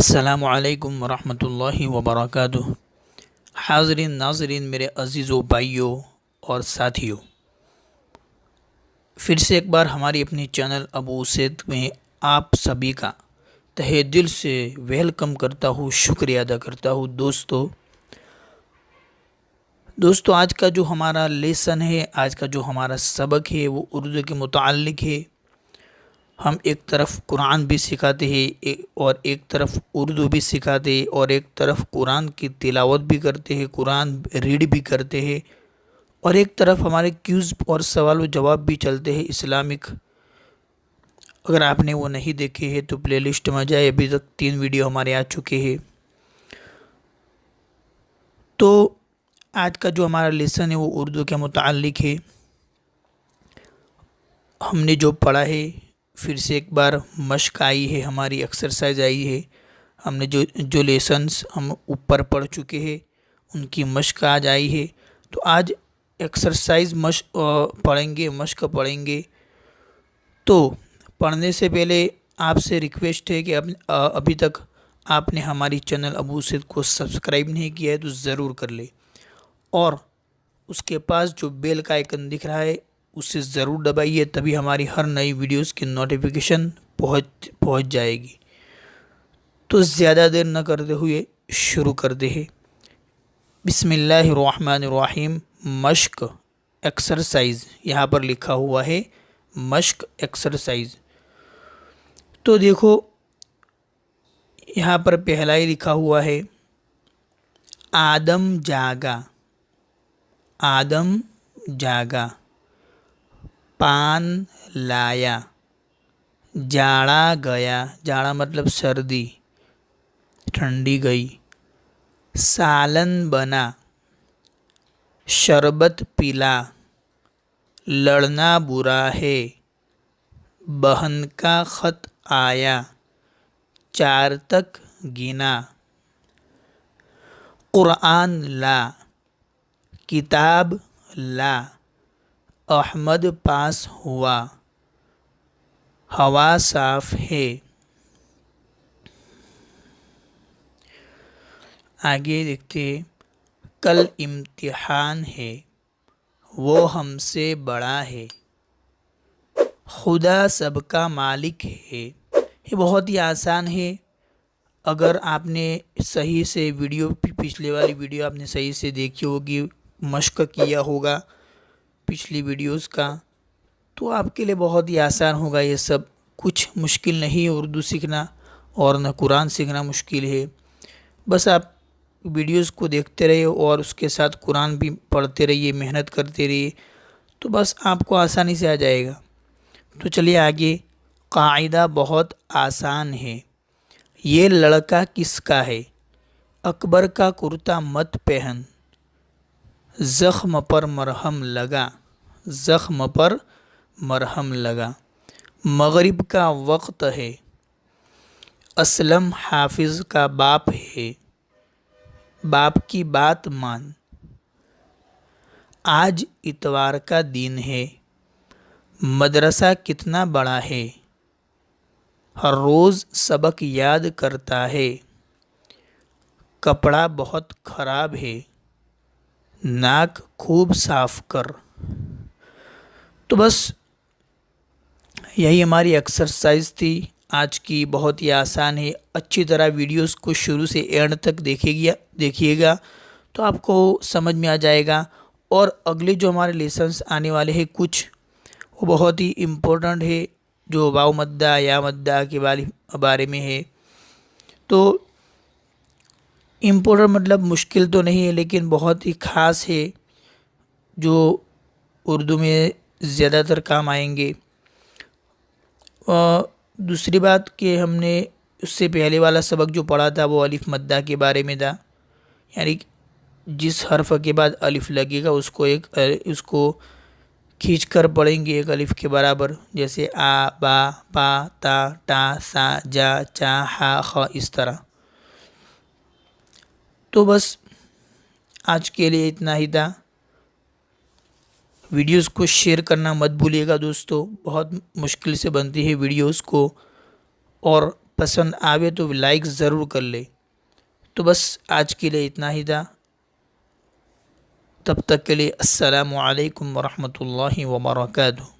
अस्सलामुअलैकुम वरहमतुल्लाहि वबरकातुहू। हाज़रीन नाज़रीन, मेरे अज़ीज़ों, भाइयों और साथियों, फिर से एक बार हमारी अपनी चैनल अबू सैद में आप सभी का तहे दिल से वेलकम करता हूँ, शुक्रिया अदा करता हूँ। दोस्तों आज का जो हमारा लेसन है, आज का जो हमारा सबक है वो उर्दू के मुताल्लिक़ है। हम एक तरफ कुरान भी सिखाते हैं और एक तरफ उर्दू भी सिखाते हैं और एक तरफ कुरान की तिलावत भी करते हैं, कुरान रीड भी करते हैं और एक तरफ हमारे क्यूज़ और सवाल व जवाब भी चलते हैं इस्लामिक। अगर आपने वो नहीं देखे हैं तो प्लेलिस्ट में जाए, अभी तक 3 वीडियो हमारे आ चुके हैं। तो आज का जो हमारा लेसन है वो उर्दू के मुताल्लिक़ है। हमने जो पढ़ा है फिर से एक बार मश्क आई है, हमारी एक्सरसाइज आई है। हमने जो जो लेसन्स हम ऊपर पढ़ चुके हैं उनकी मश्क आज आई है। तो आज एक्सरसाइज पढ़ेंगे, मश्क पढ़ेंगे। तो पढ़ने से पहले आपसे रिक्वेस्ट है कि अभी तक आपने हमारी चैनल अबू सैद को सब्सक्राइब नहीं किया है तो ज़रूर कर ले और उसके पास जो बेल का आइकन दिख रहा है उसे ज़रूर दबाइए, तभी हमारी हर नई वीडियोस की नोटिफिकेशन पहुंच जाएगी। तो ज़्यादा देर न करते हुए शुरू करते हैं। बिस्मिल्लाहिर्रहमानिर्रहीम। मश्क एक्सरसाइज यहाँ पर लिखा हुआ है, मश्क एक्सरसाइज। तो देखो यहाँ पर पहला ही लिखा हुआ है, आदम जागा। आदम जागा। पान लाया। जाड़ा गया। जाड़ा मतलब सर्दी, ठंडी गई। सालन बना। शरबत पिला। लड़ना बुरा है। बहन का ख़त आया। 4 तक गिना। कुरान ला। किताब ला। अहमद पास हुआ। हवा साफ है। आगे देखते हैं, कल इम्तिहान है, वो हमसे बड़ा है। खुदा सबका मालिक है। ये बहुत ही आसान है। अगर आपने सही से पिछले वाली वीडियो आपने सही से देखी होगी, मश्क किया होगा पिछली वीडियोस का, तो आपके लिए बहुत ही आसान होगा। ये सब कुछ मुश्किल नहीं है उर्दू सीखना, और न कुरान सीखना मुश्किल है। बस आप वीडियोस को देखते रहिए और उसके साथ कुरान भी पढ़ते रहिए, मेहनत करते रहिए, तो बस आपको आसानी से आ जाएगा। तो चलिए आगे। कायदा बहुत आसान है। ये लड़का किसका है? अकबर का कुर्ता मत पहन। ज़ख्म पर मरहम लगा। ज़ख्म पर मरहम लगा। मगरिब का वक्त है। असलम हाफिज़ का बाप है। बाप की बात मान। आज इतवार का दिन है। मदरसा कितना बड़ा है? हर रोज़ सबक याद करता है। कपड़ा बहुत ख़राब है। नाक खूब साफ कर। तो बस यही हमारी एक्सरसाइज थी आज की। बहुत ही आसान है। अच्छी तरह वीडियोस को शुरू से एंड तक देखिएगा तो आपको समझ में आ जाएगा। और अगले जो हमारे लेसन्स आने वाले हैं कुछ, वो बहुत ही इम्पोर्टेंट है, जो वाव मद्दा या मद्दा के बारे में है। तो इम्पोर्टेंट मतलब मुश्किल तो नहीं है, लेकिन बहुत ही ख़ास है, जो उर्दू में ज़्यादातर काम आएंगे। दूसरी बात कि हमने उससे पहले वाला सबक जो पढ़ा था वो अलिफ मद्दा के बारे में था, यानी जिस हर्फ के बाद अलिफ लगेगा उसको खींच कर पढ़ेंगे एक अलिफ के बराबर, जैसे आ, बा, पा, ता, टा, सा, जा, चा, हा, ख, इस तरह। तो बस आज के लिए इतना ही था। वीडियोस को शेयर करना मत भूलिएगा दोस्तों, बहुत मुश्किल से बनती है वीडियोस को, और पसंद आवे तो लाइक ज़रूर कर ले। तो बस आज के लिए इतना ही था। तब तक के लिए अस्सलामु अलैकुम वरहमतुल्लाहि वबरकातुहू।